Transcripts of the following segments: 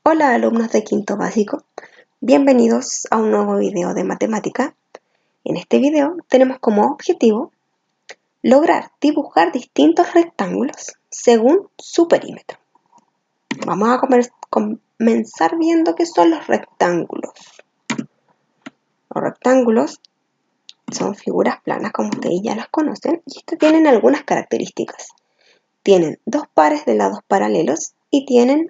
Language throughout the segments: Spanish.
Hola alumnos de quinto básico, bienvenidos a un nuevo video de matemática. En este video tenemos como objetivo lograr dibujar distintos rectángulos según su perímetro. Vamos a comenzar viendo qué son los rectángulos. Los rectángulos son figuras planas como ustedes ya las conocen y estas tienen algunas características. Tienen dos pares de lados paralelos y tienen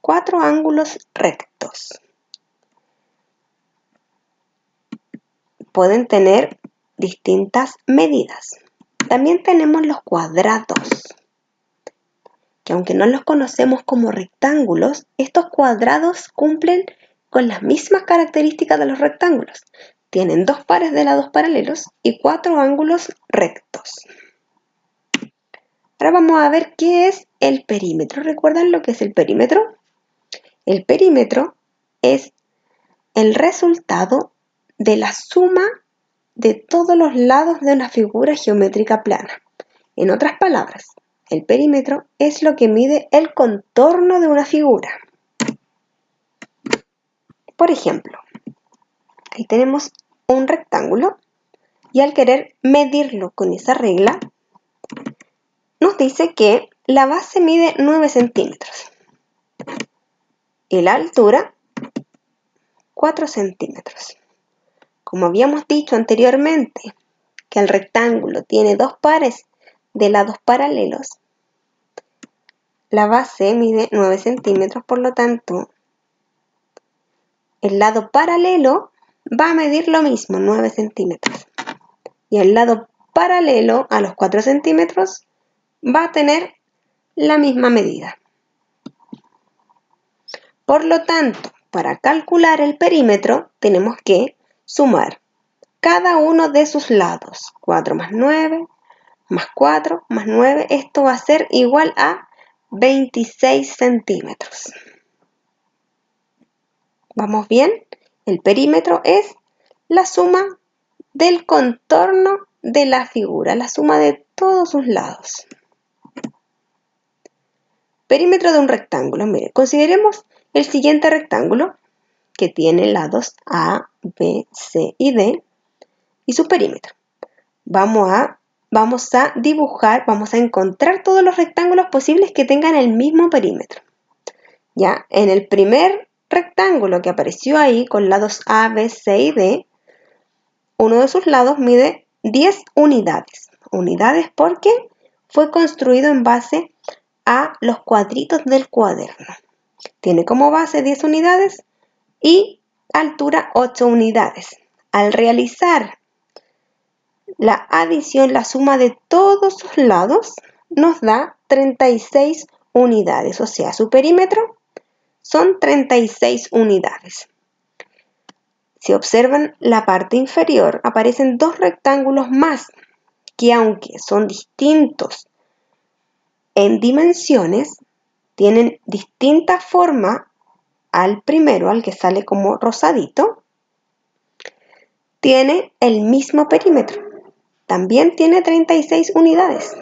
4 ángulos rectos. Pueden tener distintas medidas. También tenemos los cuadrados, que aunque no los conocemos como rectángulos, estos cuadrados cumplen con las mismas características de los rectángulos. Tienen dos pares de lados paralelos y 4 ángulos rectos. Ahora vamos a ver qué es el perímetro. ¿Recuerdan lo que es el perímetro? El perímetro es el resultado de la suma de todos los lados de una figura geométrica plana. En otras palabras, el perímetro es lo que mide el contorno de una figura. Por ejemplo, ahí tenemos un rectángulo y al querer medirlo con esa regla, nos dice que la base mide 9 centímetros y la altura 4 centímetros. Como habíamos dicho anteriormente, que el rectángulo tiene dos pares de lados paralelos, la base mide 9 centímetros, por lo tanto, el lado paralelo va a medir lo mismo, 9 centímetros. Y el lado paralelo a los 4 centímetros va a tener la misma medida. Por lo tanto, para calcular el perímetro, tenemos que sumar cada uno de sus lados. 4 más 9, más 4, más 9. Esto va a ser igual a 26 centímetros. ¿Vamos bien? El perímetro es la suma del contorno de la figura, la suma de todos sus lados. Perímetro de un rectángulo. Mire, consideremos el siguiente rectángulo que tiene lados A, B, C y D y su perímetro. Vamos a dibujar, vamos a encontrar todos los rectángulos posibles que tengan el mismo perímetro. Ya, en el primer rectángulo que apareció ahí con lados A, B, C y D, uno de sus lados mide 10 unidades. Unidades porque fue construido en base a los cuadritos del cuaderno. Tiene como base 10 unidades y altura 8 unidades. Al realizar la adición, la suma de todos sus lados, nos da 36 unidades. O sea, su perímetro son 36 unidades. Si observan la parte inferior, aparecen dos rectángulos más que, aunque son distintos en dimensiones, tienen distinta forma. Al primero, al que sale como rosadito, tiene el mismo perímetro. También tiene 36 unidades.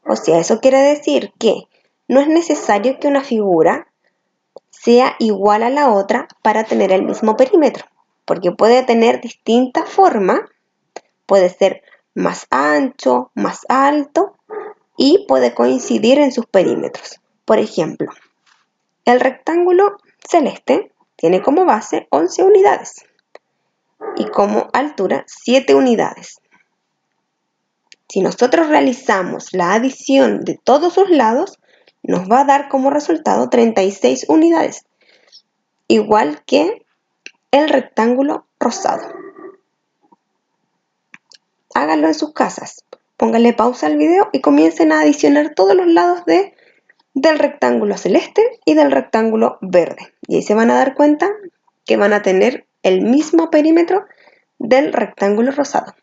O sea, eso quiere decir que no es necesario que una figura sea igual a la otra para tener el mismo perímetro, porque puede tener distinta forma, puede ser más ancho, más alto y puede coincidir en sus perímetros. Por ejemplo, el rectángulo celeste tiene como base 11 unidades y como altura 7 unidades. Si nosotros realizamos la adición de todos sus lados, nos va a dar como resultado 36 unidades, igual que el rectángulo rosado. Háganlo en sus casas. Pónganle pausa al video y comiencen a adicionar todos los lados del rectángulo celeste y del rectángulo verde. Y ahí se van a dar cuenta que van a tener el mismo perímetro del rectángulo rosado.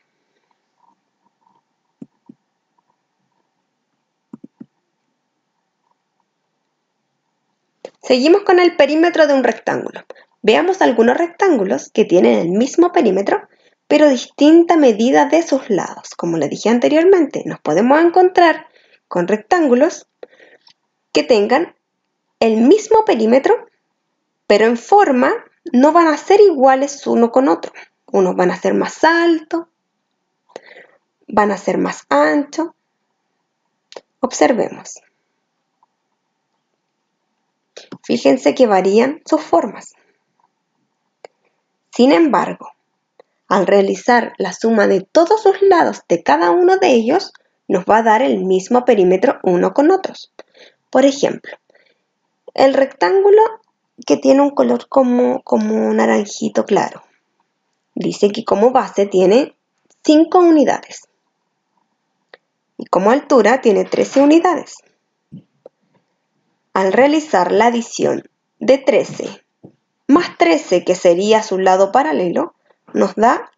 Seguimos con el perímetro de un rectángulo. Veamos algunos rectángulos que tienen el mismo perímetro, pero distinta medida de sus lados. Como les dije anteriormente, nos podemos encontrar con rectángulos que tengan el mismo perímetro, pero en forma no van a ser iguales uno con otro. Unos van a ser más altos, van a ser más anchos. Observemos. Fíjense que varían sus formas. Sin embargo, al realizar la suma de todos los lados de cada uno de ellos, nos va a dar el mismo perímetro uno con otros. Por ejemplo, el rectángulo que tiene un color como naranjito claro, dice que como base tiene 5 unidades y como altura tiene 13 unidades. Al realizar la adición de 13 más 13, que sería su lado paralelo, nos da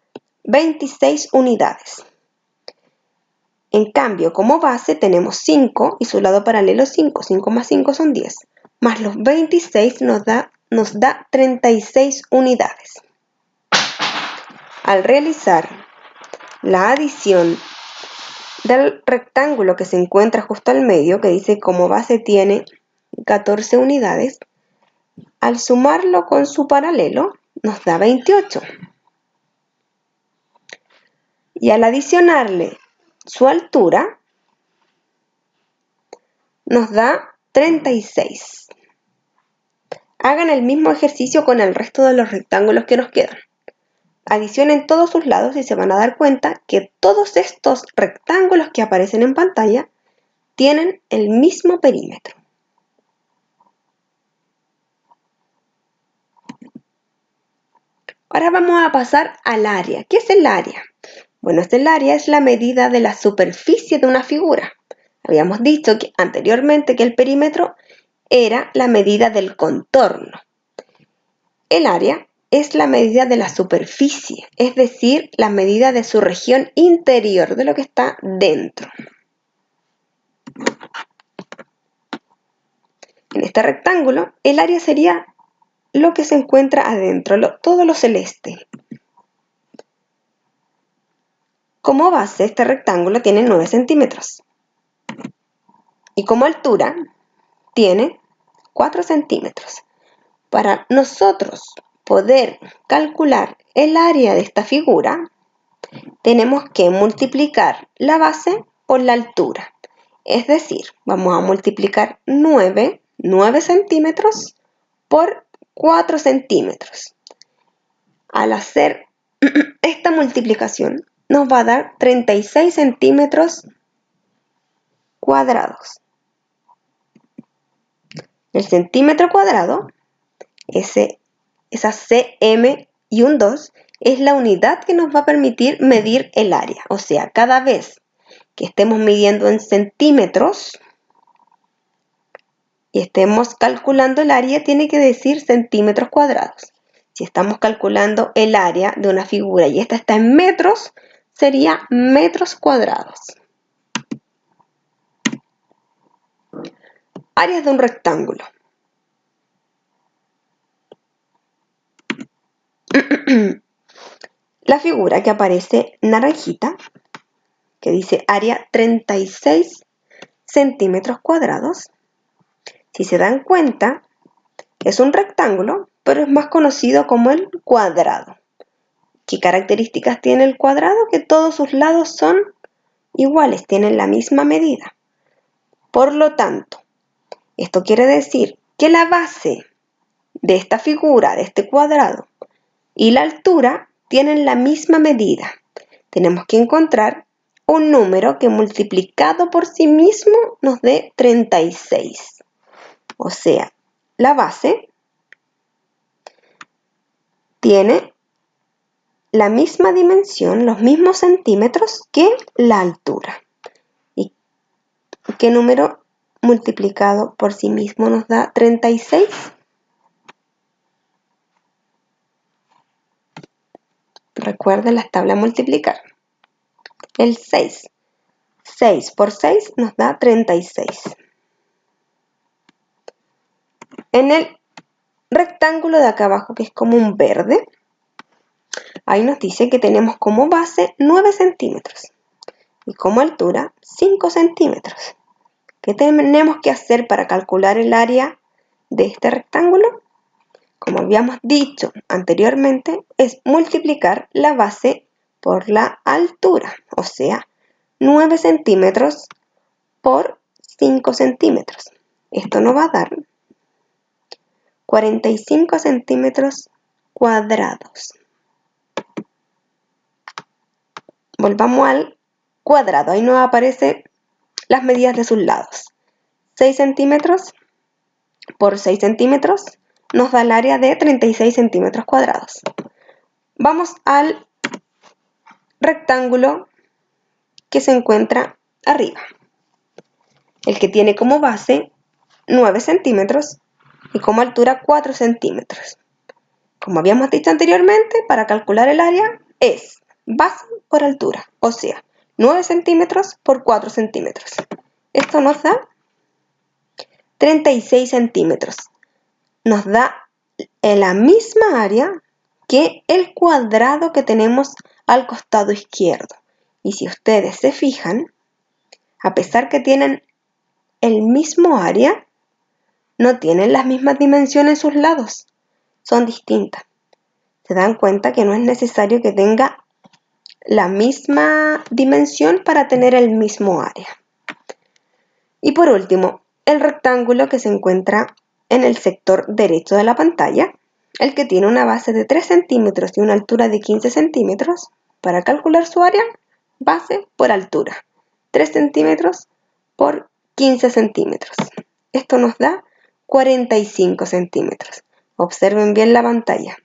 26 unidades. En cambio, como base tenemos 5 y su lado paralelo 5. 5 más 5 son 10. Más los 26 nos da 36 unidades. Al realizar la adición del rectángulo que se encuentra justo al medio, que dice como base tiene 14 unidades, al sumarlo con su paralelo nos da 28. Y al adicionarle su altura nos da 36. Hagan el mismo ejercicio con el resto de los rectángulos que nos quedan. Adicionen todos sus lados y se van a dar cuenta que todos estos rectángulos que aparecen en pantalla tienen el mismo perímetro. Ahora vamos a pasar al área. ¿Qué es el área? Bueno, el área es la medida de la superficie de una figura. Habíamos dicho anteriormente que el perímetro era la medida del contorno. El área es la medida de la superficie, es decir, la medida de su región interior, de lo que está dentro. En este rectángulo, el área sería lo que se encuentra adentro, todo lo celeste. Como base, este rectángulo tiene 9 centímetros. Y como altura, tiene 4 centímetros. Para nosotros poder calcular el área de esta figura, tenemos que multiplicar la base por la altura. Es decir, vamos a multiplicar 9 centímetros por 4 centímetros. Al hacer esta multiplicación, nos va a dar 36 centímetros cuadrados. El centímetro cuadrado, esa cm y un 2, es la unidad que nos va a permitir medir el área. O sea, cada vez que estemos midiendo en centímetros y estemos calculando el área, tiene que decir centímetros cuadrados. Si estamos calculando el área de una figura y esta está en metros, sería metros cuadrados. Áreas de un rectángulo. La figura que aparece naranjita, que dice área 36 centímetros cuadrados, si se dan cuenta, es un rectángulo, pero es más conocido como el cuadrado. ¿Qué características tiene el cuadrado? Que todos sus lados son iguales, tienen la misma medida. Por lo tanto, esto quiere decir que la base de esta figura, de este cuadrado, y la altura tienen la misma medida. Tenemos que encontrar un número que multiplicado por sí mismo nos dé 36. O sea, la base tiene la misma dimensión, los mismos centímetros que la altura. ¿Y qué número multiplicado por sí mismo nos da 36? Recuerden las tablas de multiplicar. El 6. 6 por 6 nos da 36. En el rectángulo de acá abajo, que es como un verde, ahí nos dice que tenemos como base 9 centímetros y como altura 5 centímetros. ¿Qué tenemos que hacer para calcular el área de este rectángulo? como habíamos dicho anteriormente, es multiplicar la base por la altura, o sea, 9 centímetros por 5 centímetros. Esto nos va a dar 45 centímetros cuadrados. Volvamos al cuadrado, ahí nos aparecen las medidas de sus lados. 6 centímetros por 6 centímetros nos da el área de 36 centímetros cuadrados. Vamos al rectángulo que se encuentra arriba, el que tiene como base 9 centímetros y como altura 4 centímetros. Como habíamos dicho anteriormente, para calcular el área es base por altura, o sea, 9 centímetros por 4 centímetros. Esto nos da 36 centímetros. Nos da la misma área que el cuadrado que tenemos al costado izquierdo. Y si ustedes se fijan, a pesar que tienen el mismo área, no tienen las mismas dimensiones en sus lados, son distintas. Se dan cuenta que no es necesario que tenga la misma dimensión para tener el mismo área. Y por último, el rectángulo que se encuentra en el sector derecho de la pantalla, el que tiene una base de 3 centímetros y una altura de 15 centímetros, para calcular su área, base por altura, 3 centímetros por 15 centímetros. Esto nos da 45 centímetros. Observen bien la pantalla.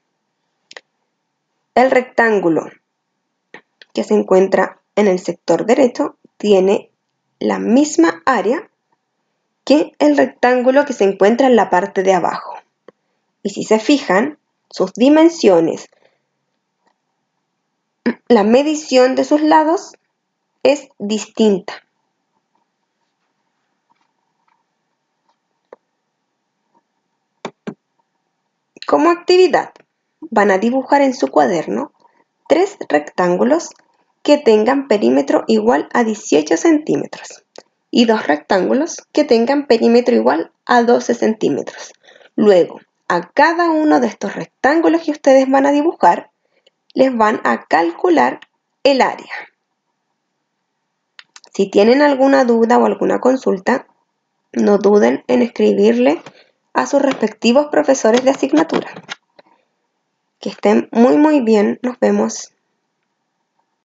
El rectángulo que se encuentra en el sector derecho tiene la misma área que el rectángulo que se encuentra en la parte de abajo. Y si se fijan, sus dimensiones, la medición de sus lados es distinta. Como actividad, van a dibujar en su cuaderno 3 rectángulos que tengan perímetro igual a 18 centímetros y 2 rectángulos que tengan perímetro igual a 12 centímetros. Luego, a cada uno de estos rectángulos que ustedes van a dibujar, les van a calcular el área. Si tienen alguna duda o alguna consulta, no duden en escribirle a sus respectivos profesores de asignatura. Que estén muy bien, nos vemos.